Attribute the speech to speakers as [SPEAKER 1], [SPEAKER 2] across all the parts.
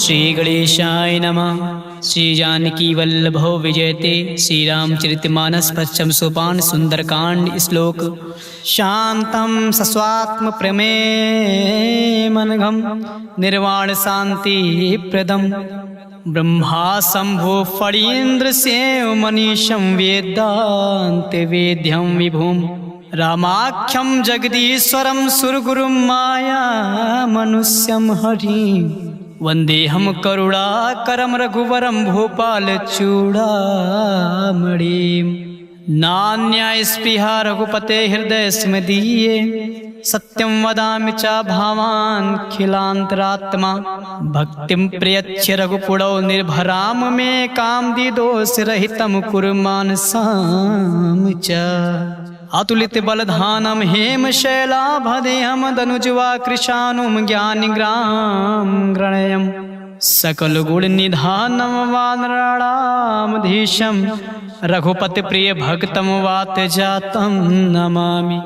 [SPEAKER 1] श्री गणेशाय नमः। श्री जानकी वल्लभो विजयते। श्री रामचरितमानस पश्चिम सोपान सुंदरकांड श्लोक। शांतं सस्वात्म प्रमेमनघं निर्वाण शांति प्रदम ब्रह्मा शंभो फणीन्द्र सेव मनीषं वेदांत वेद्यं विभुम रामाख्यं जगदीश्वरं सुरगुरुं माया मनुष्यं हरिं वंदेहम करुणाकरं रघुवरं भूपाल चूड़ामणिं नान्यास्पृहा रघुपते हृदय स्मदीये सत्यं वदामि च भावान् खिलान्तरात्मा भक्तिं प्रयच्छ रघुपुरौ निर्भराम मे कामदिदोषरहितं कुरु मानसां च अतुलित बलधानं हेमशैलाभदेहं दनुज्वा कृशानुं ज्ञानिग्रां गृणयम् सकल गुण निधानं वानराणामधीशं रघुपति प्रिय भक्तम वात जातम नमामि।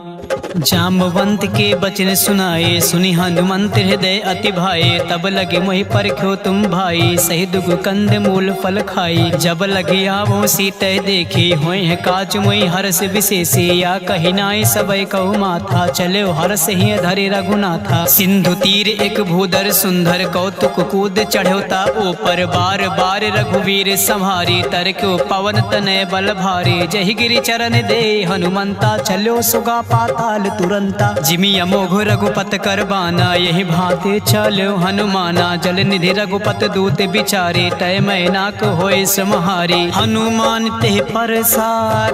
[SPEAKER 1] जाम्बवंत के बचन सुनाए सुनि हनुमंत हृदय अति भाए तब लगे मोहि परख्यो तुम भाई सही दुग कंद मूल फल खाई जब लगे आवो सीते देखी होय है काज मोहि हर्ष विशेषे या कही नाई सबय कहु माथा चले हर्ष ही धरे रघुनाथा सिंधु तीर एक भूधर सुंदर कौतुक कूद चढ़ौता ऊपर बार बार रघुवीर संहारी तरक्यो पवन तनय बल भारी जहि गिरि चरण दे हनुमंता चलो सुगा पाताल तुरंता जिमि अमोघ रघुपत कर बाना यही भांति चलो हनुमाना जल निधि रघुपत दूत बिचारे तय मैनाक होय समहारी हनुमान ते परसा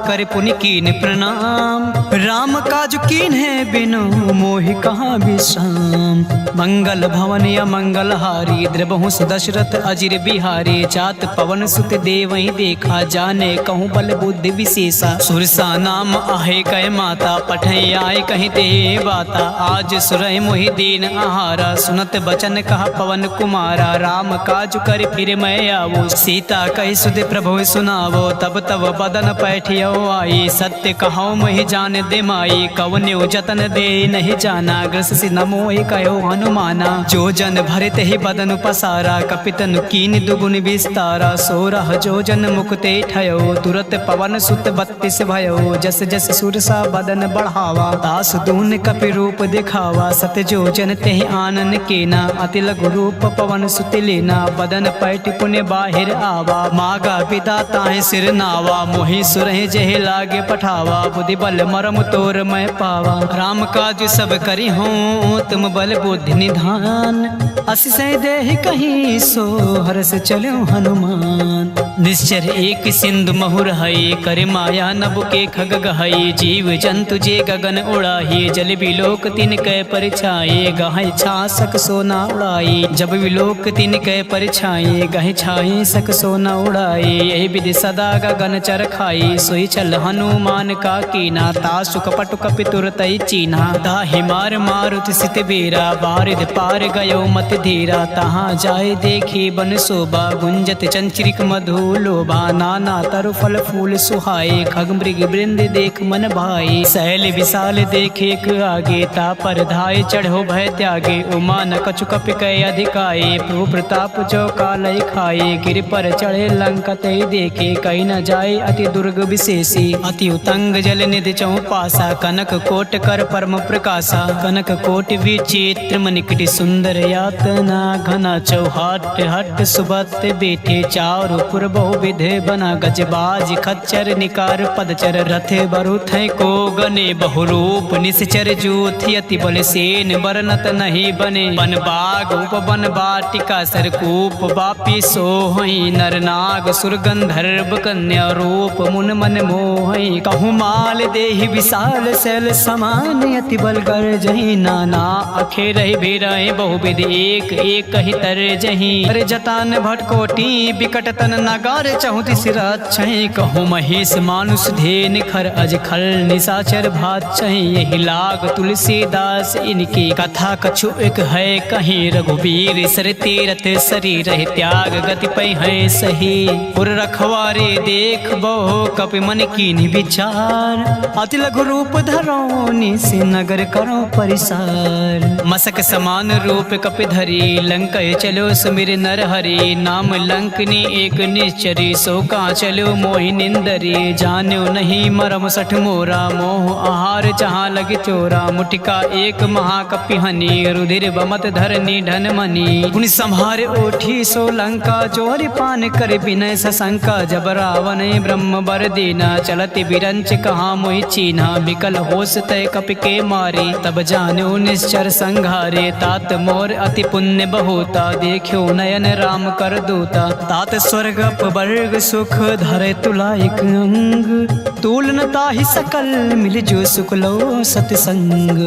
[SPEAKER 1] कर पुनि कीन प्रणाम राम काज कीन है बिनु मोहि कहाँ विश्राम मंगल भवन या मंगल हारी द्रबहु दशरथ अजिर बिहारी जात पवन सुत देवहि देखा जाने कहूँ बल बुद्धि विशेषा सुरसा नाम आहे कह माता पठै आए कहीं ते बाता आज सुरहि मोहि दीन आहारा सुनत बचन कहा पवन कुमारा राम काज कर फिर मैं आवो सीता कह सुध प्रभु सुनावो तब तब बदन पैठियो आई सत्य कहो मोहि जान दे माई कवन्यो जतन दे नहीं जाना ग्रस नमो कहो हनुमाना जो जन भरत ही बदन पसारा कपितन कीन दुगुन विस्तारा सोरह जो जन मुक्ते ठयो तुरत पवन सुत 32 भयो जस जस सुरसा बदन बढ़ावा दास दून कपि रूप दिखावा सत जो जन तेहि आनन केना अति लघु रूप पवन सुत लेना बदन पैठ पुण्य बाहिर आवा मागा पिता ताहि सिर नावा मोहि सुरहि जहि लागे पठावा बुद्धि बल मरम तोर मैं पावा राम काज सब करी हूँ तुम बल बुद्धि निधान असिसै देहि कहीं सो हर्ष चलो हनुमान निश्चर एक सिंधु महुर हई कर माया नभ के खग गहई जीव जंतु जे गगन उड़ाही जल विलोक तिन कै परिछाए गहै छासक सोना उड़ाई जब विलोक तिन कै परिछाए गहै छाई सक सोना उड़ाई यही विधि सदा गगन चर खाई सोई चल हनुमान का कीना तासु कपट कपि तुरतई चीना ताहि मार मारुति सित बेरा बारिद पार गयो मत धीरा तहाँ जाए देखी बन शोभा गुंजत चंचरिक मधु लोभा नाना तरु फल फूल सुहाए खग मृग वृंद देख मन भाई शैल विशाल देखे आगे ता पर धाय चढ़ो भय त्यागे उमा न कछु कपि कय अधिकाए प्रभु प्रताप जो कालय खाए गिर पर चढ़े लंका ते देखे कहीं न जाए अति दुर्ग विशेषी अति उतंग जल निधि चौपासा कनक कोट कर परम प्रकाशा कनक कोट विचित्र मनिकटि सुंदर यातना घना चौहाट हट सुबत बेटे चारु पुर बहु विधे बना गजबाज खच्चर निकार पदचर रथ बरुथ को गने बहुरूप निश्चर जूथ यति बल सेन बरनत नहीं बने बन बाग उपवन बाटिका सरकूप बापी सोहई नरनाग सुरगंधर्व कन्या रूप मुन मन मोहई कहूँ माल देहि विशाल शैल समान यति बल कर जही नाना अखे रही बेरहि बहुविध एक एक कही तर जही अरे जतान भटकोटी बिकट तन नगार चहुति सिर छहि छही कहूँ महेश मानुष धे निखर अज खल निशाचर भात छही यही लाग तुलसीदास इनकी कथा कछु एक है कहीं रघुबीर सर तीरथ शरीर त्याग गति पै है सही पुर रखवारे देख बहु कपि मन की विचार अति लघु रूप धरो निस नगर करो परिसार मसक समान रूप कपि धरी लंक चलो सुमिर नर हरि नाम लंकनी एक निश्चरी सो का चलो मोहि निंदरी जान्यो नहीं मरम सठ मोरा मोह आहार जहाँ लगे चोरा मुटिका एक महाकपि हनी रुधिर बमत धरनी धन मनी पुनि संहार ओठी सो लंका चोरी पान कर विनय सशंका जब रावण ब्रह्म बर दीना चलति बिरंच कहा मोहि चीना बिकल होश तय कपि के मारे तब जान्यो निश्चर संघारे तात मोर अति पुण्य बहुता देखो नयन राम कर दूता तात स्वर्ग वर्ग सुख धरे तुलाइक अंग तूलन ताहि सकल मिल जो सुख लो सतसंग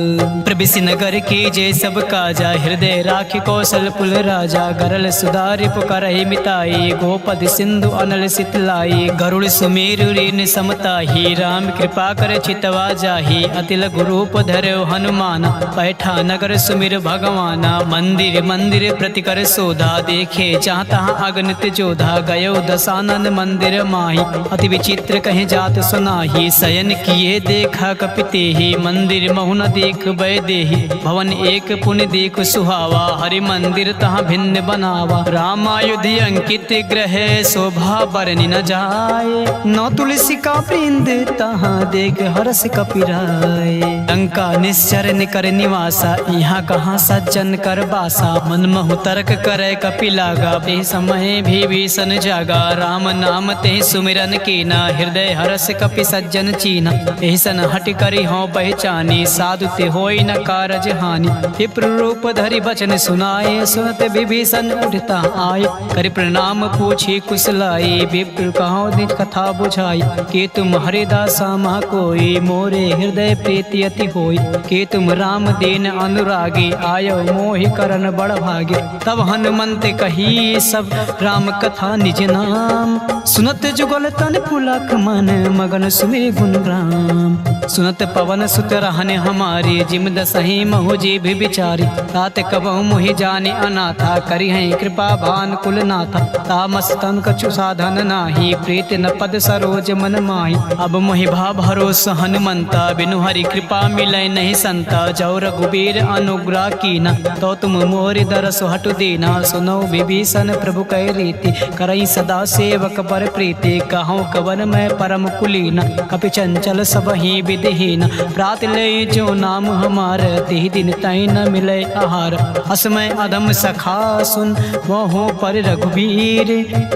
[SPEAKER 1] प्रबिसि नगर की जय सब काजा हृदय राखि कौशल पुल राजा गरल सुधारि पुकारहि मिताई गोपद सिंधु अनल सितलाई गरुड़ सुमेरु ऋण समताहि राम कृपा कर चितवा जाहि अति लघु रूप धरो हनुमान बैठा नगर सुमिर भगवाना मंदिर मंदिर प्रति कर सोधा देखे चाहता अगणित जोधा गयो दशानन मंदिर माही अति विचित्र कहे जात सुनाही शयन किए देखा कपिते ही मंदिर महु न देख बै देहि भवन एक पुण्य देख सुहावा हरि मंदिर तहाँ भिन्न बनावा रामायुधि अंकित ग्रह शोभा बरनि न जाए नौ तुलसी का वृंद तहाँ देख हरस कपिराय लंका निश्चर निकर निवासा यहाँ कहाँ सज्जन कर बासा मन महु तर्क करे कपि लागा ते समय भी भीषण जागा राम नाम ते सुमिरन कीना हृदय हरस कपि सज्जन चीना एहसन हट करी हो पहचानी साधु ते होई न कारज हानि विप्र रूप धरि बचन सुनाए सुनत विभीषण उठता आए करि प्रणाम पूछी कुशलाई विप्र कहो निज कथा बुझाई के तुम हरिदासा महा कोई मोरे हृदय प्रीति अति होई के तुम राम दीन अनुरागी आयो मोहि करन बड़ भागे तब हनुमंत कही सब राम कथा निज नाम सुनत जुगल तन पुलक मन मगन सुमिर गुण राम सुनत पवन सुत रहने हमारे जिम दसही महु जी भी बिचारी तात कबहु मुहि जाने अनाथा करी है कृपा भान कुल नाथा तामस तन कछु साधन नाही प्रीत न पद सरोज मन माही अब मोहि भा भरोस हनुमंता बिनु हरि कृपा मिलै नहीं संता जौ रघुबीर अनुग्रह कीना तो तुम मोरि दरस हटु दीना सुनो विभीषण प्रभु कै रीति करई सदा सेवक पर प्रीति कहूँ कवन मैं परम कुलीना कपि चंचल सब ही विधिहीन प्रात ले जो नाम हमार तिहि दिन तई न मिले आहार असमय अधम सखा सुन मोहो पर रघुबीर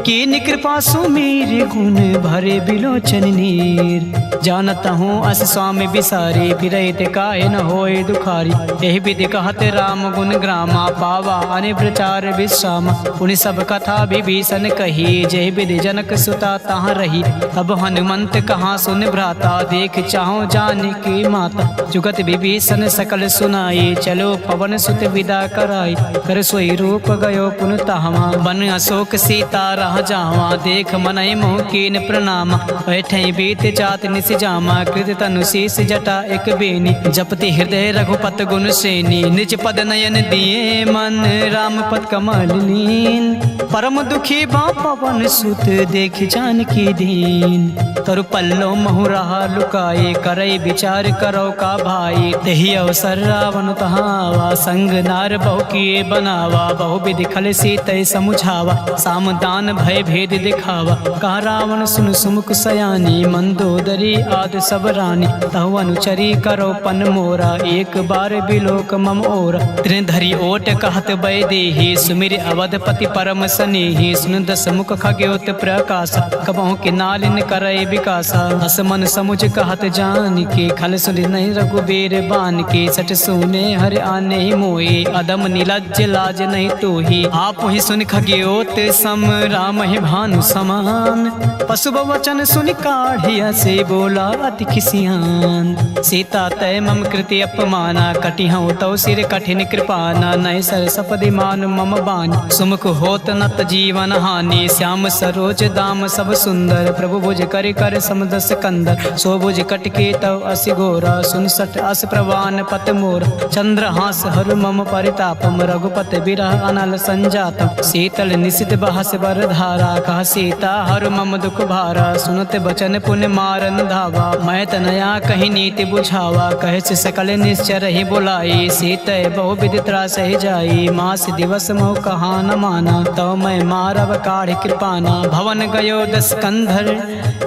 [SPEAKER 1] कीन कृपा सुमीर गुण भरे बिलोचन नीर जानत हूँ अस स्वामी बिसारी फिरैत काहे न होए दुखारी एहि विधि कहते राम गुण ग्रामा पावा अनि प्रचार विश्रामा पुनि सब कथा विभीषण कही जय विधि जनक सुता तहाँ रही तब हनुमंत कहाँ सुन भ्राता देख चाहो जाने की माता जुगत विभीषण सकल सुनाई चलो पवन सुत विदा कराई कर सोई रूप गयो पुन तहवा बन अशोक सीता रह जावा देख मनई मोह कीन प्रणामा बैठे बीत चात निस जामा कृत तनु शीस जटा एक बेनी जपति हृदय रघुपत गुण सेनी निज पद नयन दिए मन राम पद कमल लीन परम दुखी बा पवन सुत देख जानकी दीन तरु पल्लो महु रहा लुकाए करई विचार करो का भाई तेहि अवसर रावण तहावा संग नार बहु किए बनावा बहु विधि खल सीतय समुझावा सामदान भय भेद दिखावा कहा रावण सुन सुमुख सयानी मंदोदरी आद सब रानी तहु अनुचरी करो पन मोरा एक बार बिलोक मम ओरा त्रिन धरी ओट कहत बै देहि सुमिर अवधपति परम सनेहि सुन दस मुख खगोत प्रकाश कबहु के नालिन करय विकासा हस मन समुझ कहत जान के खल सुन नहीं रघुबीर बान के सट सुने हर आने ही मोए अदम निलज्ज लाज नहीं तो ही आप ही सुन खगोत सम राम ही भानु समान पशु वचन सुन काढ़िया से बोला अति खिसियान सीता तय मम कृति अपमाना कटिहौ तौ सिर कठिन कृपाना नय सर सपदि मान मम बानी सुमुख होत नत जीवन हानि श्याम सरोज दाम सब सुंदर, प्रभु भुज कर कर समदस कंदर, सो भुज कटके तव असि घोरा, सुन सट अस प्रवान पत मोर, चंद्रहास हरु मम परितापम, रघुपत बिरह अनल संजातम, शीतल निशित बहस बर धारा, कह सीता हरु मम दुख भारा, सुनत बचन पुण्य मारन धावा, मैं तनया कहीं नीति बुझावा, कहे से सकल निश्चर ही बुलाई, सीते बहु विधि त्रास ही जाई, मास दिवस मोह कहा न माना, तो मैं मारव काढ़ कृपाना, भवन गयो दस कंधर,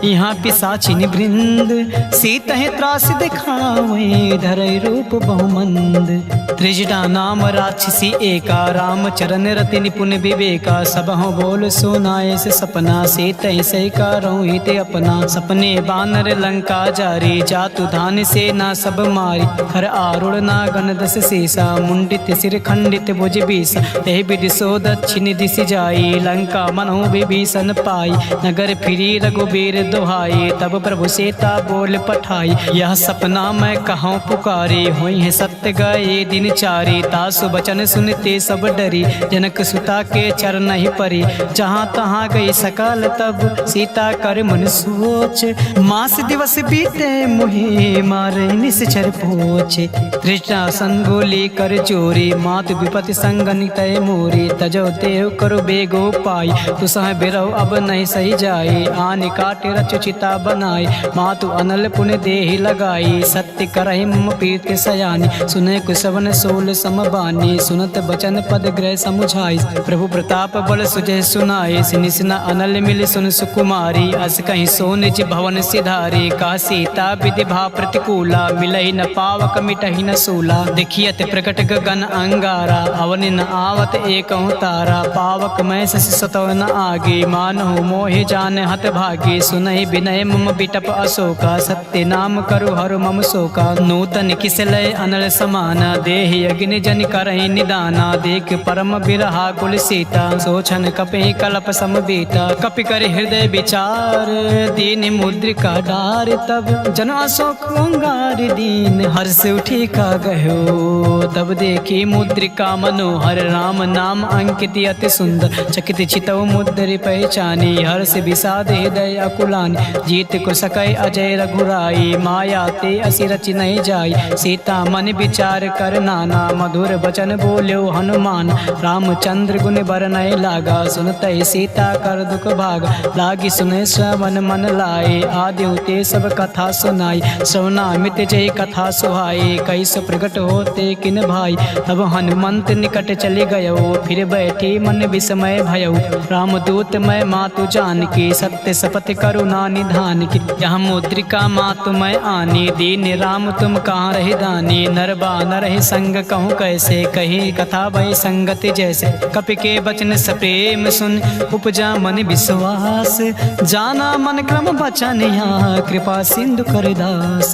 [SPEAKER 1] यहाँ पिशाचिनी वृंद, सीत है त्रास दिखावे, धरय रूप बहुमंद, त्रिजटा नाम राक्षसी एका, राम चरण रति निपुण विवेका, सब हो बोल सुनाए से सपना, सीत से करो हित अपना, सपने बानर लंका जारी, जातु धान से ना सब मारी, हर आरुण ना गण दस सीसा, मुंडित सिर खंडित भुज बीस, यह विधि सो दक्षिण दिश जाई, लंका मनो विभीषण पाई, नगर फिरी रघुबीर दोहाई, तब प्रभु सीता बोल पठाई, यह सपना मैं कहूँ पुकारी, हुई है सत्य गए दिन चारी, तासु बचन सुनते सब डरी, जनक सुता के चरण ही परी, जहाँ तहाँ गई सकल तब सीता कर मन सोच, मास दिवस बीते मुहे मारे निश्चर पोच, तृष्णा संगोली कर चोरी, मातु विपति संगन तय मोरी, तजो देव करो बेगो पाई, तु सह बिरहो अब नहीं सही जाए, आने काटे रचु चिता बनाई, मातु अनल पुण्य देहि लगाई, सत्य करहि मम पीत सयानी, सुने कुसवन सोल समबानी, सुनत बचन पद ग्रह समुझाई, प्रभु प्रताप बल सुजय सुनाई, निसना अनल मिल सुन सुकुमारी, अस कहीं सो निज भवन सिधारी, का सीता विधि भा प्रतिकूला, मिलहि न पावक मिटहि न सूला, देखियत प्रकट गगन अंगारा, अवन न आवत एक तारा, पावक मैं शशि सतव न आगे, मानहु मोहि जान हत भागी, सुनहि विनय मम बिटप अशोका, सत्य नाम करु हरु मम शोका, नूतन किसलय अनल समाना, देहि अग्नि जन करहि निदाना, देख परम बिरहा कुल सीता, सोचन कपि कल्प समबीता, कपि कर हृदय विचार, दीन मुद्रिका डार, तब जन अशोक अंगार दीन, हर्ष उठी का गयो, तब देखी मुद्रिका मनोहर, राम नाम अंकित अति सुंदर, चकित चितव मुद्रि पहचानी, हर्ष विषाद हृदय अकुलानी, जीत को सकै अजय रघुराई, माया ते असि रचि नहीं जाई, सीता मन विचार कर नाना, मधुर बचन बोल्यो हनुमान, रामचंद्र गुण बरनय लागा, सुनतै सीता कर दुख भागा, लागी सुने श्रवण मन लाए, आदि ते सब कथा सुनाई, श्रवणामित जय कथा सुहाई, कैसो प्रकट होते किन भाई, तब हनुमंत निकट चले गयो, फिर बैठी मन विस्मय भयो, रामदूत मैं मातु जान की, सत्य शपथ करुणा निधान की, यह मुद्रिका मातु मैं आनी, दीन राम तुम कहाँ रही दानी, नर बानर ही संग कहूँ कैसे, कही कथा भई संगति जैसे, कपि के बचन सप्रेम सुन, उपजा मन विश्वास, जाना मन क्रम बचन यहाँ, कृपा सिंधु कर दास,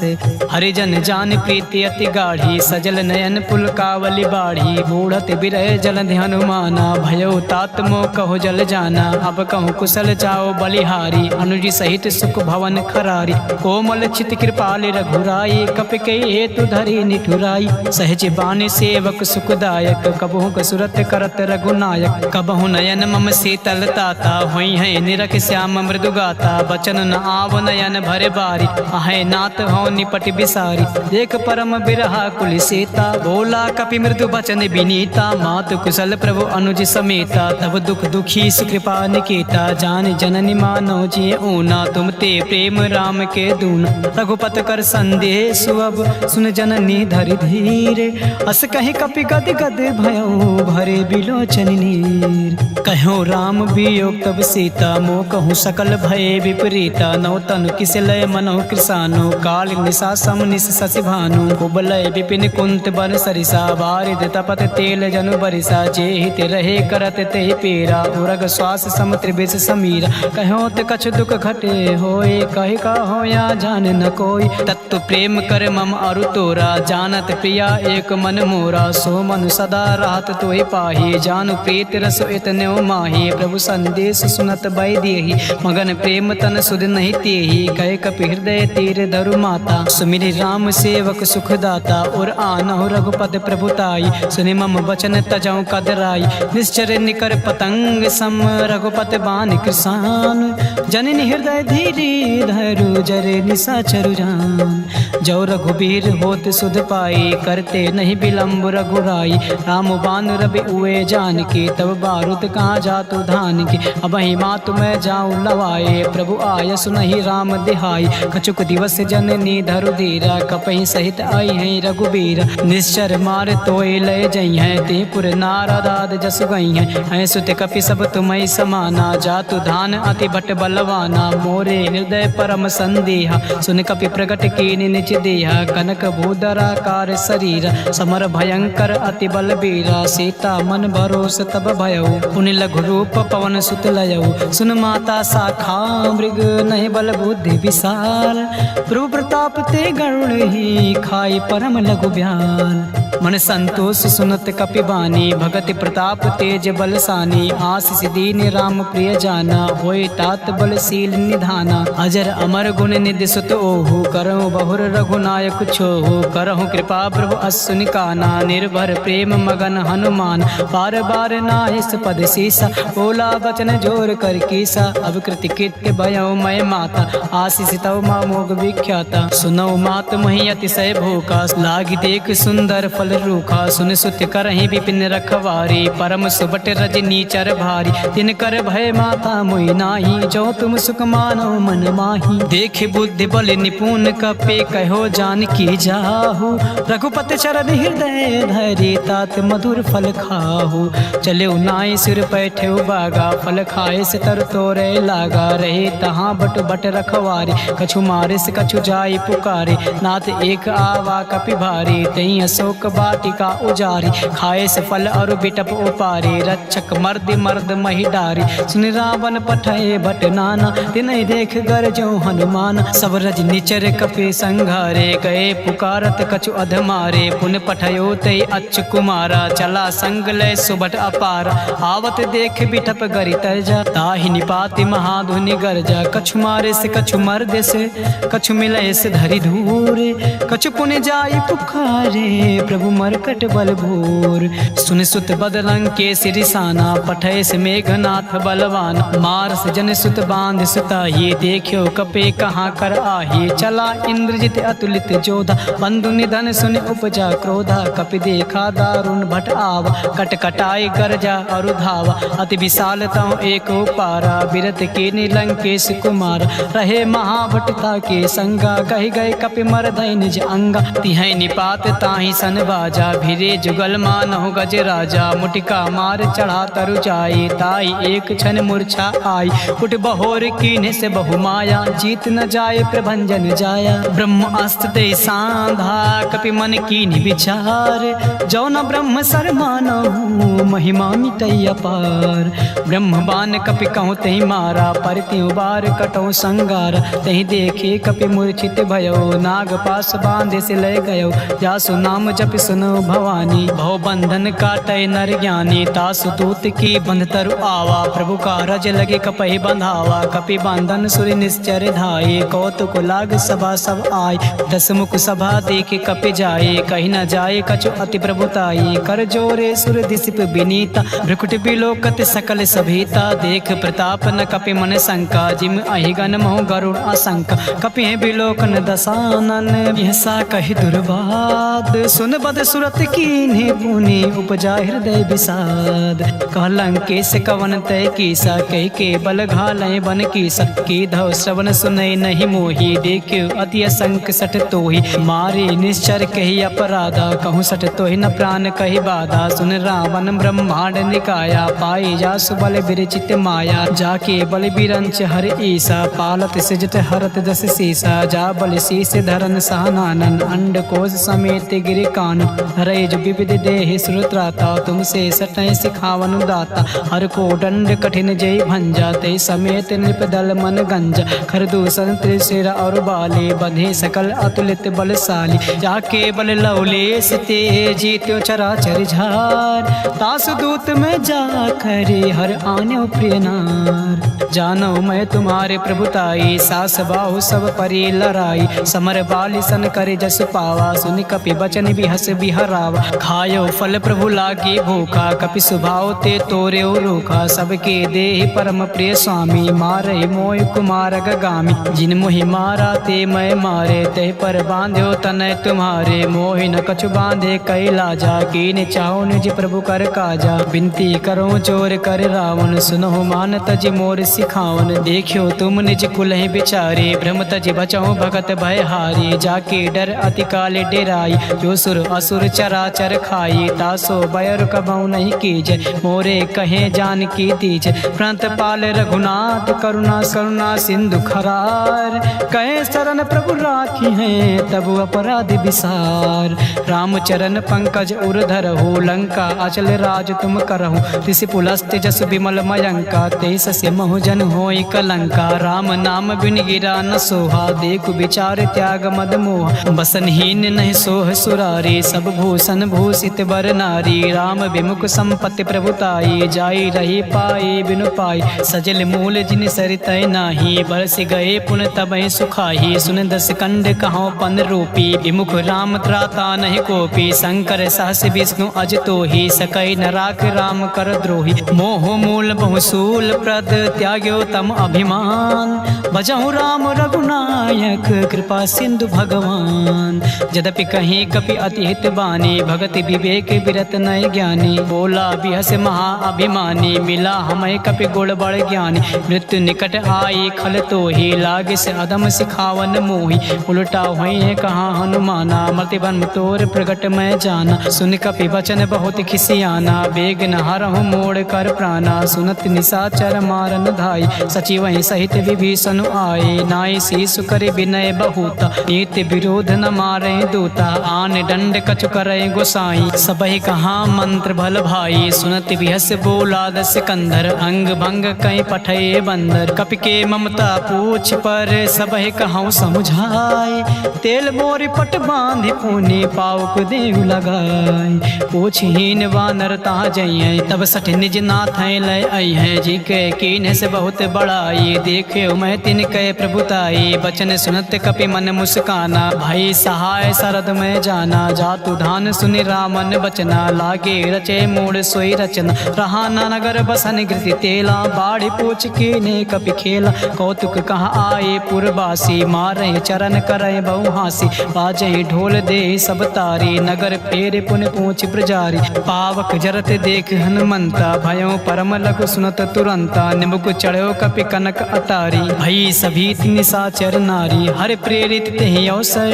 [SPEAKER 1] हरिजन जान प्रीति अति गाढ़ी, सजल नयन पुलकावली बाढ़ी, बूढ़त बिरह जलधि हनुमाना, भयो तात मोह कहो जल जाना, अब कहूँ कुशल जाओ बलिहारी, अनुज सहित सुख भवन खरारी, कोमल चित कृपाल रघुराई, कपि के हेतु धरी निठुराई, सहज बानी सेवक सुखदायक, कबहु कसुरत करत रघुनायक, कबहु नयन मम शीतल ताता, हुई है निरख श्याम मृदु गाता, बचन न आव नयन भरे बारी, आहे नाथ हो निपट बिसारी, देख परम बिरहा कुल सीता, बोला कपि मृदु बचन विनीता, मातु कुशल प्रभु अनुज समेता, तब दुख दुखी सुकृपा निकेता, जान जननी मानो जिये ऊना, तुम ते प्रेम राम के दूना, रघुपत कर संदेह सुअब, सुन जननी धरि धीरे, अस कहीं कपि गद गद भयो, भरे बिलोचन नीर, कहो राम वियोग तब सीता, मोह कहूँ सकल भय विपरीता, नौ तनु किस लय मनो कृसानो, काल निशा सम निश शशि भानु, कुबलय विपिन कुंत बन सरिसा, बारिद तपत तेल जनु बरिसा, जे हित रहे करत ते पेरा, उरग श्वास सम त्रिविश समीरा, कहो ते कछ दुख घटे होए, कहि का हो या जान न कोई, तत्व प्रेम कर मम अरु तोरा, जानत प्रिया एक मन मोरा, सो मन सदा राहत तोहि पाही, जानु प्रीत रस इतने माही, प्रभु संदेश सुनत बई देहि, मगन प्रेम तन सुध नहीं तेहि, कहे कपि हृदय तीर धरु माता, सुमिरि राम सेवक सुखदाता, और आनहु रघुपद प्रभुताई, सुनि मम वचन तजौ कदराई, निश्चर निकर पतंग सम, रघुपत बान कृसान, जान, जननी हृदय धीरे धरु जरे निशाचरु जान। जो रघुबीर होत सुध पाई, करते नहीं विलम्ब रघुराई। राम बान रवि उए जान के, तब बारूद कहाँ जातु धान के। अब मातु मैं जाऊँ लवाए, प्रभु आय सुनहि राम दिहाई। कछुक दिवस जननी धरु धीरा, कपहि सहित आई है रघुबीर। निश्चर मार तोय लय जई है, ते पुर नारदाद जस गई है। सुत कपि सब तुम्हें समाना, जातु धान अति भट बलवाना। मोरे हृदय परम संदेहा, सुन कपि प्रगट कीनि निज देहा। कनक भूधराकार शरीर, समर भयंकर अति बलबीरा। सीता मन भरोस तब भयउ, पुनि लघु रूप पवन सुत लयउ। सुन माता शाखा मृग, नहीं बल बुद्धि विशाल। प्रभु प्रताप ते गरुड़ ही, खाई परम लघु ब्याल। मन संतोष सुनत कपि बानी, भगति प्रताप तेज बलसानी। आशीष दीन राम प्रिय जाना, होय तात बलशील निधाना। अजर अमर गुण निधि सुत ओहु, करहु बहुर रघुनायक छोहु। करहु कृपा प्रभु असुनि काना, निर्भर प्रेम मगन हनुमान। बार बार नाहिस पद सीसा, बोला बचन जोर कर कीसा। अब कृति कृत्य भयउ मैं माता, आशीष तव मोग विख्याता। सुनौ मात मही अतिशय भूखा, लागी देख सुंदर फल रूखा। सुन सुत करहि विपिन रखवारी, परम सुबट रजनी चर भारी। तिन कर भय माता मोहि नाही, जो तुम सुख मानो मन माही। देख बुद्धि बल निपुण कपे, कहो जानकी जाहु। रघुपति चरण हृदय धरि, तात मधुर फल खाहु। चले नाई सिर पैठे बागा, फल खाए से तर तोरे लागा। रहे तहाँ बट बट रखवारी, कछु मारे से कछु जाई पुकारे। नाथ एक आवा कपि भारी, तई अशोक वाटिका उजारी। खाए से फल और बिटप उपारी, रक्षक मर्द मर्द मही डारी। सुन रावण पठय भट नाना, तिनहि देख गरजो हनुमान। सब रज निचर कपि संघारे, गए पुकारत कछु अधमारे। पुन पठयो तय अच्छ कुमारा, चला संग लय सुबट अपारा। आवत देख बिटप गरि तरजा, ताहि निपाति महाधुनि गरजा। कछु मारे से कछु मर्द से, कछु मिलय से धरि धूरे। कछु पुन जाई पुकारे, प्रभु मरकट बल भूर। सुन सुत बदलंग के सिरिसाना, पठय से मेघनाथ बलवान। मार से जन सुत बांध सुताही, देखियो कपे कहाँ कर आही। चला इंद्रजित अतुलित जोधा, बंधु निधन सुन उपजा क्रोधा। कपि देखा दारुण भट आवा, कट कटाई गरजा और धावा। अति विशाल तव एक पारा, बिरत के नीलंकेश कुमार। रहे महाभटता के संगा, कहि गए कपि मरधय निज अंगा। तिहै निपात ताहि सन बाजा, भिरे जुगल मानहु गज राजा। मुटिका मार चढ़ा तरु जाई, ताई एक क्षण मूर्छा आई। उठ बहोर कीन्हे से बहु माया, जीत न जाए प्रभंजन जाया। ब्रह्म अस्त्र दे सांधा, कपि मन कीन्हि विचार। जो न ब्रह्म सर मानहु, महिमा मिटई अपार। ब्रह्म बान कपि कहूँ तहि मारा, पर त्यों बार कटौ संगार। तहि देखे कपि मूर्छित भयो, नाग पास बांधे से लय गयो। जासु नाम जप सुनो भवानी, भव बंधन काटय नर ज्ञानी। तासु दूत की बंध तरु आवा, प्रभु का रज लगे कपहि बंधावा। कपि बंधन सुर निश्चर धाये, कौतुक लाग सभा सब आय। दस मुख सभा देखे कपि जाए, कहीं न जाए कछु अति प्रभुताई। कर जोरे सुर दिसिप विनीता, भ्रुकुट बिलोकत सकल सभीता। देख प्रताप न कपि मन शंका, जिम अहिगन मोह गरुड़ आशंका। कपि है बिलोकन दसानन, यसा कहि दुर्वाद। सुन बद सुरत कीन्हे पुनि, उपजा हृदय विषाद। कहलंकेश कवन तय कीसा, कह के बल घालय बन कीसा। की धव श्रवण सुनय नहीं मोही, देखियो अति असंक सठ तोहि। मारे निश्चर कही अपराधा, कहूँ सठ तोहि न प्राण कही बाधा। सुन रावण ब्रह्मांड निकाया, पाई जासु बल विरचित माया। जाके बल बिरंच हर ईसा, पालत सिजट हरत दस सीसा। जा बल शीस धरन सहनानन, अंड कोश समेत गिरि कान। रैज विविध देहि श्रुत्राता, तुमसे सटय सिखावन दाता। हर को दंड कठिन जय भंजा, ते समेत नृपदल मन गंजा। खरदूषण त्रिशिर और बाले, बंधे सकल अतुलित बलशाली। जाके बल लवलेश ते, जीत्यो चराचर झार। तासु दूत में जा खरे, हर आन्यो प्रिय नार। जानो मैं तुम्हारे प्रभुताई, सास बाहु सब परि लड़ाई। समर बाली सन करे जस पावा, सुनि कपि बचन भी हस बिहरावा। खायो फल प्रभु लागी भूखा, कपि सुभाव ते तोरे रूखा। सबके देहि परम प्रिय स्वामी, मारे मोय कुमार गगामी। जिन मोहि मारा ते मैं मारे, ते पर बांध्यो तनय तुम्हारे। मोहि न कछु बांधे कैला जा, कीन चाहो निज प्रभु कर काजा। बिनती करो चोर कर रावण, सुनो मान तज मोर सिखावन। देखियो तुम निज कुलहि बिचारे, भ्रम तज बचहु भगत भय हारी। जाके डर अति काले डेराई, जो सुर असुर चराचर खाई। तासो बयर कबहु नहीं कीजय, मोरे कहे जान की दीजय। प्रणत पाल रघुनाथ करुणा करुणा सिंधु खरार। कहे शरण प्रभु राखी हैं, तब अपराध विसार। रामचरण पंकज उरधर हो, लंका अचल राज तुम करहु। ऋषि पुलस्त जस विमल मयंका, तेस से महु जन होई कलंका। राम नाम बिन गिरा न सोहा, देखु विचार त्याग मद मोहा। बसनहीन नहीं सोह सुरारी, सब भूषण भूषित बर नारी। राम विमुख संपत्ति प्रभुताई, जाई रही पाई बिनु पाई। सजल मूल जिन सरितय नाही, बरस गए पुन तबहि सुखाही। सुन दस कंड कहो पन रूपी, विमुख राम त्राता नहीं कोपी। शंकर सहस विष्णु अज तोहि, सकई न राख राम कर द्रोही। मोह मूल बहुसूल प्रद, त्याग्यो तम अभिमान। भजहु राम रघुनायक, कृपा सिंधु भगवान। यद्यपि कहीं कपि अति हित बानी, भगति विवेक विरत नय ज्ञानी। बोला बिहस महा अभिमानी, मिला हमें कपि गुण बड़ ज्ञानी। मृत्यु निकट आई खल तोहि, लागे से अधम सिखावन मोहि। उल्टा हुई कहाँ हनुमाना, मति बन तोर प्रगट मैं जाना। सुन कपि वचन बहुत खिसियाना, बेग न हरहु मोड़ कर प्राणा। सुनत निशाचर मारन धाई, सचिव सहित विभीषण आए। नाई शीसु करे विनय बहुता, नीति विरोध न मारे दूता। आन दंड कछु करे गोसाई, सबहि कहाँ मंत्र भल भाई। सुनत बिहस बोला दस कंधर, अंग भंग कई पठे बंदर। कपि के ममता पूछ पर, सबहि कहूँ समुझाए। तेल मोरी पट बांधि पुनि, पावक देव लगाए। पूछहीन वानर ता जइयै, तब सठ निज नाथ लय अइहै। जी के कीन से बहुत बड़ाई, देखे मैं तिनके प्रभुताई। बचन सुनत कपि मन मुस्काना, भाई सहाय शरद में जाना। जातु धान सुनि रामन बचना, लागे रचे मूड सोई रचना। रहा न नगर बसन कृति तेला, बाढ़ पूछ के ने कपि खेला। कौतुक कहाँ आए पुरवासी, मारे चरण करे बहु हासी। बाजे ढोल दे सब तारी, नगर फेर पुन पूछ प्रजारी। पावक जरत देख हनुमंता, भयो परम लघु सुनत तुरंता। निमुख चढ़ो कपि कनक अटारी, भई सभी निशाचर नारी। हर प्रेरित तेहि अवसर,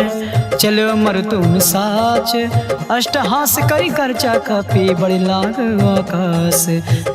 [SPEAKER 1] चलो मरुतुम साच। अष्टहास करि करचा कपि, बड़ि लाग आकाश।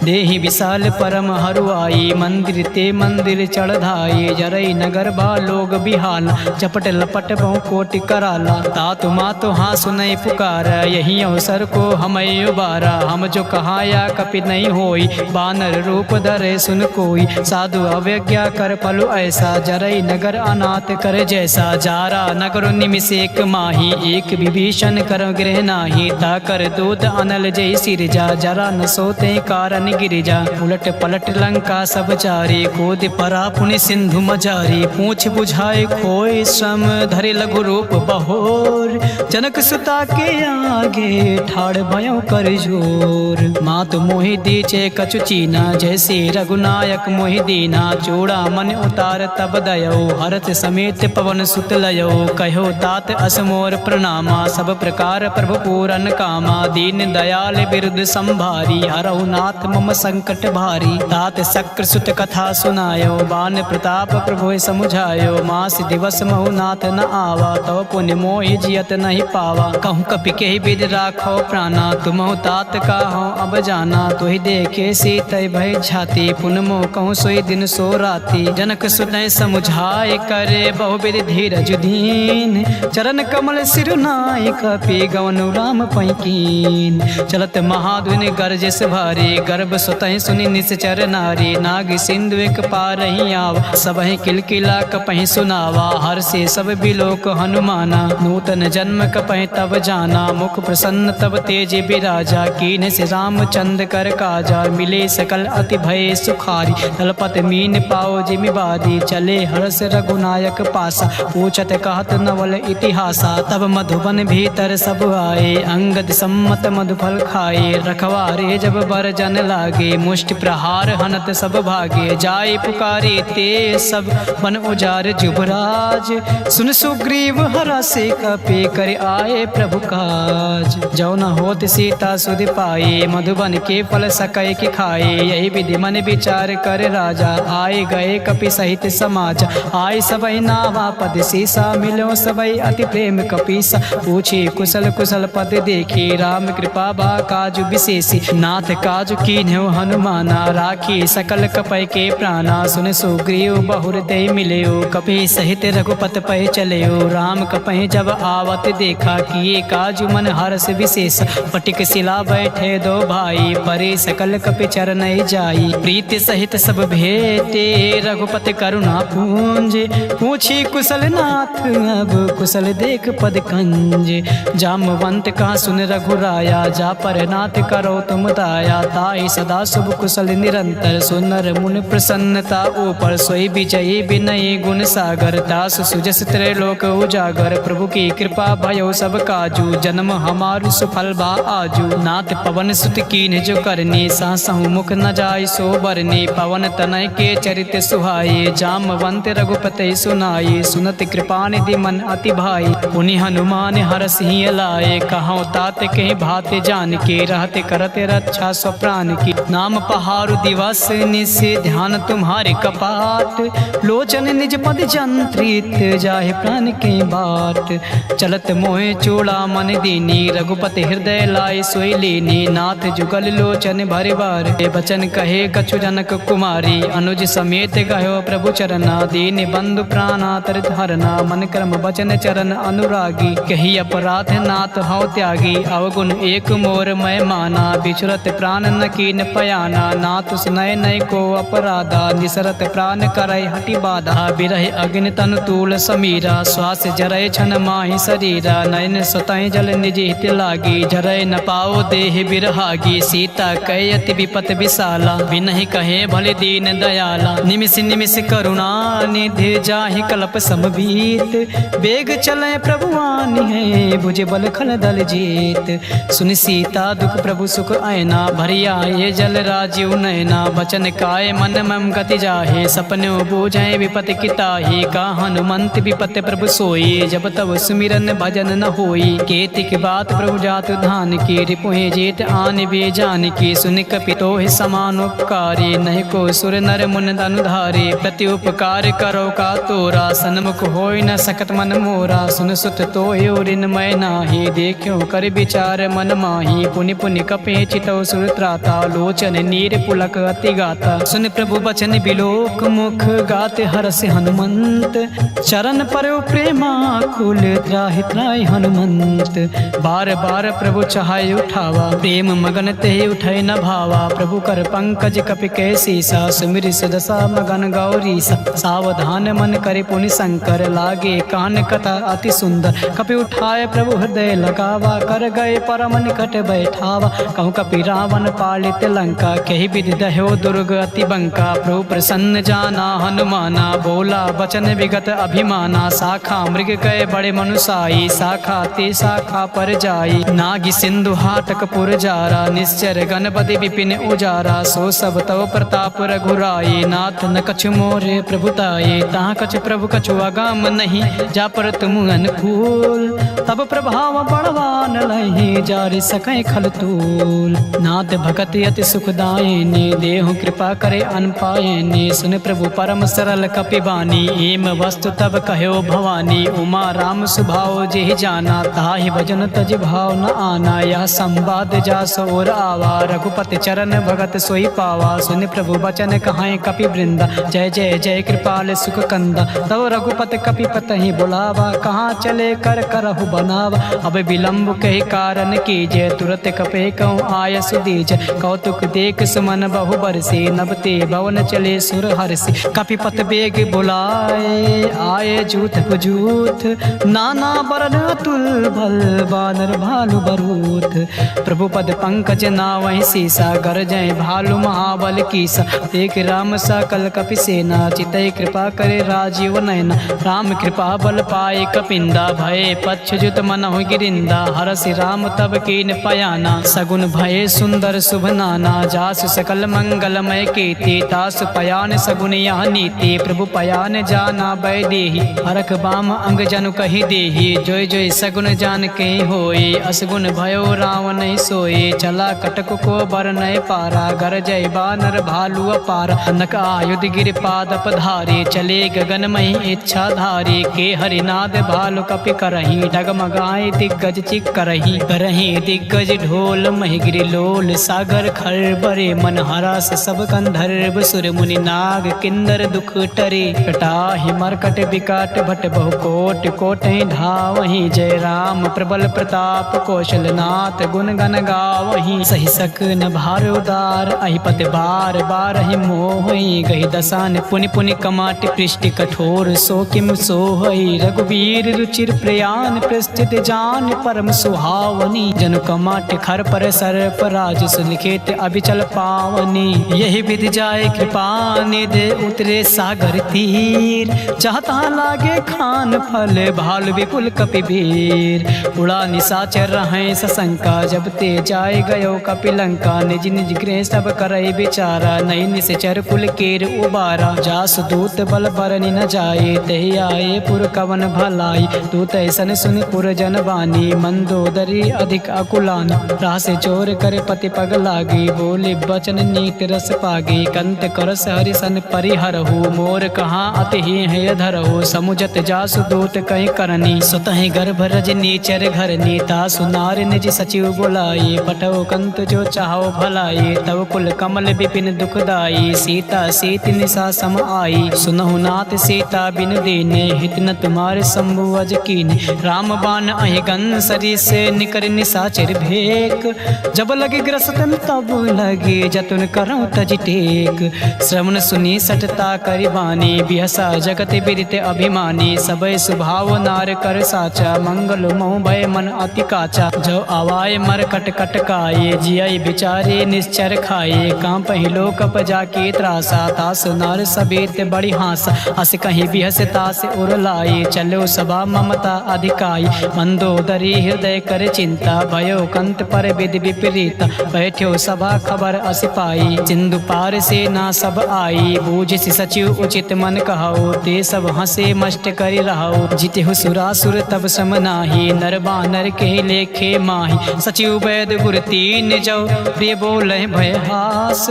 [SPEAKER 1] देहि विशाल परम हरुआई, मंदिर ते मंदिर चढ़धाई। जरई नगर बा लोग बिहाला, चपट लपट बहु कोटि कराला। तातु मातु हाँ सुनई पुकार, यही अवसर को हमें उबारा। हम जो कहाया कपि नहीं होई, बानर रूप धरे सुन कोई। साधु अवज्ञा कर फलु ऐसा, जरई नगर अनाथ कर जैसा। जारा नगर निमिष एक माही, एक विभीषण कर गृह नाही। ताकर दूत अनल जय सिरजा, जरा न सोते कारण गिरिजा। उलट पलट लंका सब चारी, कूद परा पुनि सिंधु मजारी। पूछ बुझाए खोए श्रम, धरे लघु रूप बहोर। जनक सुता के आगे, ठाड़ भयो कर जोर। मातु मोहि दीचे कछु चीना, जैसे रघुनायक मोहि दीना। चूड़ा मन उतार तब दयो, हरत समेत पवन सुत लयो। कहो तात असमोर प्रणामा, सब प्रकार प्रभु पूरन कामा। दीन दयाल बिरुद संभारी, हरहु नाथ मम संकट भारी। तात शक्र सुत कथा सुनायो, बान प्रताप प्रभु समुझायो। मास दिवस महु नाथ न आवा, तव पुण्य मोहि जियत नहीं पावा। कहूँ कपि के विद राखो प्राणा, तुमहु तात काहू अब जाना। तुहि देखे सीतय भय छाती, पुन मोह कहूँ सोई दिन सो राती। जनक सुनय समुझाय करे, बहुविध धीरज दीन। चरण कमल सिरुनाय, कपि गवनु राम पैकीन। चलत महाधुनि गरजस भारी, गर्भ सुतहि सुनि निश्चर नारी। नाग सिंधु एक पारहि आवा, सबहि किलकिला कपहि सुनावा। हर से सब बिलोक हनुमाना, नूतन जन्म कपहि तब जाना। मुख प्रसन्न तब तेज बिराजा, कीन से रामचंद्र कर काजा। मिले सकल अति भय सुखारी, तलपत मीन पाओ जिमि बादी। चले हर्ष रघुनायक पासा, पूछत कहत नवल इतिहासा। तब मधुबन भीतर भीतर सब आए, अंगद सम्मत मधुफल खाए। रखवारे जब बरजन लागे, मुष्टि प्रहार हनत सब भागे। जाए पुकारे ते सब वन उजार जुबराज, सुन सुग्रीव हरा से कपे कर आए प्रभु काज। जो न होत सीता सुध पाए, मधुबन के फल सकै कि खाए। यही विधि मन विचार कर राजा, आए गए कपि सहित समाज। आए सबई नावा पद सीसा, मिलो सबई अति प्रेम कपीसा। पूछे कुशल कुशल पद देखी, राम कृपा बा काजु विशेषी। नाथ काजु कीन्ह्यो हनुमाना, राखी सकल कपय के प्राणा। सुन सुग्रीव बहुर दे मिलयो, कपि सहित रघुपत पै चलयो। राम कपहि जब आवत देखा, किए काजु मन हर्ष विशेष। पटिक शिला बैठे दो भाई, परे सकल कपि चरण जाई। प्रीति सहित सब भेटे, रघुपति करुणा पूंज। पूछी कुशल नाथ अब कुशल देख पद कंज। जामवंत का सुन रघुराया, जा पर नाथ करो तुम दाया। ताई सदा शुभ कुशल निरंतर, सुनर मुन प्रसन्नता ऊपर। सोई विजयी विनयी गुण सागर, दास सुजस त्रैलोक उजागर। प्रभु की कृपा भयो सब काजू, जन्म हमारु सुफल बा आजू। नाथ पवन सुत कीन्ह जो करनी, सासहु मुख न जाय सो बरनी। पवन तनय के चरित सुहाए, जामवंत रघुपति सुनाए। सुनत कृपा निधि मन अति भाई, पुनि हनुमान हरस ही लाए। कहौं तात कहीं भाते जान के, रहते करते रक्षा स्वप्राण की। नाम पहारु दिवस निस, ध्यान तुम्हारे कपाट। लोचन निज पद जंत्रित, जाहि प्राण के बाट। चलत मोहे चूड़ा मन दीनी, रघुपति हृदय लाए सोई लीनी। नाथ जुगल लोचन भरे बार, बचन कहे कछु जनक कुमारी। अनुज समेत गयो प्रभु चरना, दीन बंधु प्राणा तरित हरना। मन कर्म बचन चरण अनुरागी, कही अपराध नाथ हौ त्यागी। अवगुण एक मोर मैं माना, बिछुरत प्राण न कीन पयाना। नाथ सुनय नय को अपराधा, निसरत प्राण करय हटि बाधा। बिरह अग्नि तनु तूल समीरा, श्वास जरय छन माहि शरीरा। नयन सुतय जल निज हित लागी, जरय न पाओ देह बिरहागी। सीता कय अति विपत विशाला, बिनहि कहे भले दीन दयाला। निमिष निमिष करुणा निधि, जाहि कल्प समबीत। बेग चले प्रभु आनि है, भुज बल खल दल जीत। सुनि सीता दुख प्रभु सुख आयना, भरिया ये जल राजीव नयना। बचन काय मन मम गति जाहे, सपनो बूझे विपत किताही। का हनुमंत विपत प्रभु सोई, जब तब सुमिरन भजन न होई। केतिक बात प्रभु जात धान की, रिपुहि जेत आन बे जान की। सुन कपि तोहि समान उपकारी, नहीं को सुर नर मुन अनुधारे। प्रति उपकार करो का तोरा, सन्मुख होय न सकत मन मोरा। सुन सुत तोहि ऋण मैं नाही, देखियो कर विचार मन माही। पुनि पुनि कपि चितौ सुर त्राता, लोचन नीर पुलक अति गाता। सुन प्रभु बचन बिलोक मुख, गाते हरसि हनुमंत। चरण परयो प्रेमा कुल, त्राहि त्राहि हनुमंत। बार बार प्रभु चाहे उठावा, प्रेम मगन ते उठै न भावा। प्रभु कर पंकज कपि कै सीसा, सुमिर सुदशा मगन गौरीसा। सावधान मन करे पुनि शंकर, लागे कान कथा अति सुंदर। कपि उठाए प्रभु हृदय लगावा, कर गए परम निकट बैठावा। कहूँ कपि रावण पालित लंका, कही विधि दह्यो दुर्ग अति बंका। प्रभु प्रसन्न जाना हनुमाना, बोला वचन विगत अभिमाना। शाखा मृग कय बड़े मनुसाई, शाखा ते शाखा पर जाई। नागी सिंधु हाटक पुर जारा, निश्चर गणपति विपिन उजारा। सो सब तव प्रताप रघुराई, नाथ न कछु मोरे प्रभुताये। तहाँ कछु प्रभु कछु अगम नहीं, जा पर तुम अनुकूल। तब प्रभाव बड़वान लहि, जारि सकै खल तूल। नाथ भगत अति सुखदायिनी, देहु कृपा करे अनपायिनी। सुन प्रभु परम सरल कपि बानी, एम वस्तु तब कह्यो भवानी। उमा राम सुभाव जेहि जाना, ताहि भजन तज भाव न आना। यह संवाद जा सोर आवा, रघुपति चरण भगत सोई पावा। सुन प्रभु बचन कहाय कपि वृंदा, जय जय जय कृपाल सुख कंदा। तब रघुपति कपि पतहि बुलावा, कहाँ चले कर करहु बनावा। अब विलंब कहि कारण कीजय, तुरत कपे कहूँ आय सुदीज। कौतुक देख सुमन बहु बरसी, नबते भवन चले सुर हरसी। कपिपत बेग बुलाए, आए जूथ पुजूथ। नाना बरन अतुल भल, बानर भालु बरूथ। प्रभु पद पंकज नावहि सीसा, गरजय भालु महाबल कीसा। देख राम सकल कपि सेना, चितै कृपा करे राजीव नयना। राम कृपा बल पाए कपिंदा, भय पच्छ जुत मनहु गिरिंदा, हरसि राम तब कीन पयाना। सगुन भये सुंदर शुभ नाना, जासु सकल मंगलमय कीर्ति। तासु पयान सगुन यह नीति, प्रभु पयान जाना बैदेही। हरख बाम अंग जनु कही देही, जोय जोय सगुन जान के होए। असगुन भयो रावण सोए, चला कटक को बर नय पारा। गर जय बानर भालू अपार, नक आयुध गिर पाद पधारे। चले गगनमय इच्छा धारे, के हरिनाद भालु कपि करही। डगमगाए दिग्गज चिक करही, करही दिग्गज ढोल महिगिरि लोल। सागर खर बरे मन हरस, सब गंधर्व सुर मुनि नाग किन्नर दुख टरे। कटाहि मरकट विकट भट बहु कोट, कोटहि धावहि। जय राम प्रबल प्रताप कौशलनाथ, गुण गण गावहि। सहि सकन भार उदार, अहिपति बार बारहि मोहि। गहि दसान पुनि पुनि कमाट पृष्टि कठोर। सो किम सोहई रघुवीर रुचिर प्रयान, प्रस्थित जान परम सुहावनी। जनु कमाट खर पर सर्प राज, सुलिखित अभिचल पावनी। यही विधि जाय कृपा निधि, उतरे सागर तीर। चाहता लागे खान फल, भालु विपुल कपिवीर। उड़ा निशाचर रहें सशंका, जब ते जाय गयो कपिलंका। निज निज गृह सब करई विचारा, नई निश्चर कुल केर उबारा। जासु दूत बल बरनि न जाए, तहि आए पुर कवन भलाई। दूत ऐसन सुनि पुर जन बानी, मंदोदरी अधिक अकुलानी। रास चोर कर पति पग लागी, बोले बचन नीत रस पागी। कंत करस हरिसन परिहरहु, मोर कहाँ अति है धरहु। समुझत जासु दूत कहीं करनी, सुतहि गर्भ रजनी चर घरनी। तासु नार निज सचिव बुलाई, पठो कंत जो चाहो भलाई। तब कुल कमल विपिन दुखदाई, सीता सीत निशा सम आई। सुनहु नाथ सीता बिन दीने, हित न तुम्हारे शंभु अज कीने। राम बाण अहि गन सरिस, निकर निशाचर भेक। जब लगे ग्रसतन तब लगे, जतुन करऊं तज टेक। श्रवण सुनी सटता करि बानी, बिहसा जगत बिदित अभिमानी। सबय सुभाव नार कर साचा, मंगल मोह भय मन अति काचा। जो आवाय मर कट कट काये, जिय बिचारे निश्चर खाए। कांपहि लोक जाके त्रासा, तास नार सቤत बड़ी हासा। अस कहीं बिहस तास उर लाई, चलो सभा ममता अधिकाई। मंदोदरी हृदय कर चिंता, भयो कंत पर विधि विपरीता। बैठ्यो सभा खबर अस पाई, सिंधु पार से ना सब आई। बूझ सचिव उचित मन कहो, ते सब हंसे मष्ट करि रहो। जितहु सुरासुर तब सम नाही, नर बानर के लेखे माही। सचिव वैद गुर तीन जो, प्रिय बोले भय हास।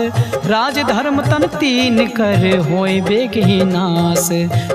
[SPEAKER 1] राज धर्म तन तीन कर, होय बेग ही नास।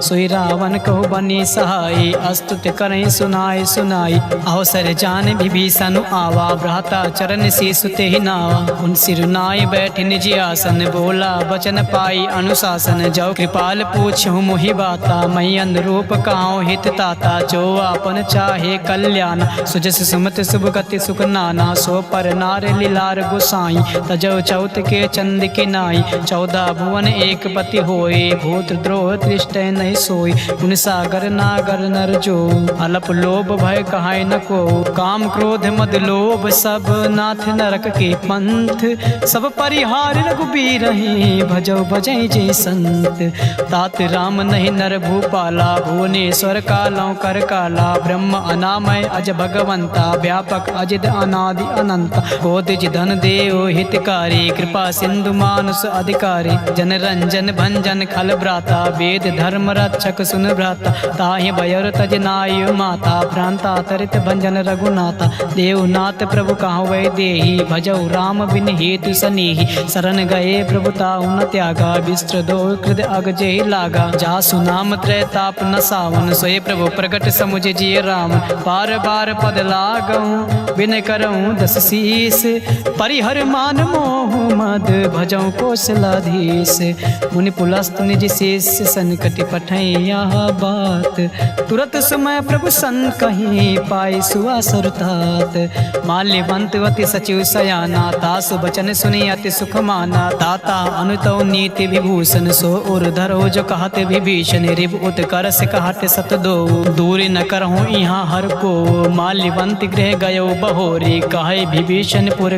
[SPEAKER 1] सोई रावण कहो बनी सहाय, अस्तुत करें सुनाय सुनाई। अवसर जान विभीषण आवा, भ्राता चरण से सुते ही नावा। उन सिरुनाय बैठ निज आसन, बोला बचन पाई अनुशासन। जो कृपाल पूछूं मोहि बाता, मई अनुरूप कहाऊं हित ताता। जो आपन चाहे कल्याण, सुजस सुमत शुभ गति सुख नाना। सो पर नार लीलार गोसाई, तजो चौथ के चंद के नाई। 14 भुवन एक पति होए, भूत द्रोह दृष्ट नहीं सोई। गुण सागर नागर नर जो, अलप लोभ भय कहाय न को। काम क्रोध मद लोभ सब, नाथ नरक के पंथ। सब परिहार रघुबीर रहे, भजो भजै जय संत। तात राम नहीं नर भूपाला, भुवनेश्वर कालों कर काला। ब्रह्म अनामय अज भगवंता, व्यापक अजिद अनादि अनंता। कोदिज धन देव हितकारी, कृपा सिंधु मानुष अधिकारी। जन रंजन भंजन खल भ्राता, वेद धर्म रक्षक सुन भ्राता। ताहि बयर तज नाय माता, भ्रांता तरित भंजन रघुनाथा। देवनाथ प्रभु कहाँ वै देही, भजौ राम बिन हेतु सनेही। शरण गए प्रभु ताहु न त्यागा, विस्त्र दो कृद अग जेहि लागा। जासु नाम त्रय ताप न सावन, सोए प्रभु प्रगट समुझ जिय राम। बार बार पद लागऊं, बिन करऊं दस शीस। परिहर मान मोह मद, भजौ कौशलाधीश। मुनि पुलस्त निज शेष, संकट पठै यह बात। तुरत समय प्रभु सन कहीं, पाई सुआ सुरतात। माल्यवंत अति सचिव सयाना, तासु बचन सुनि अति सुख माना। ताता अनुतौ नीति विभूषण, सो उर धरो जो कहते विभीषण। रिव उत्कर से कहते सत दो, दूर न करहूँ यहाँ हर को। माल्यवंत गृह गयो बहोरी, कहे विभीषण पुर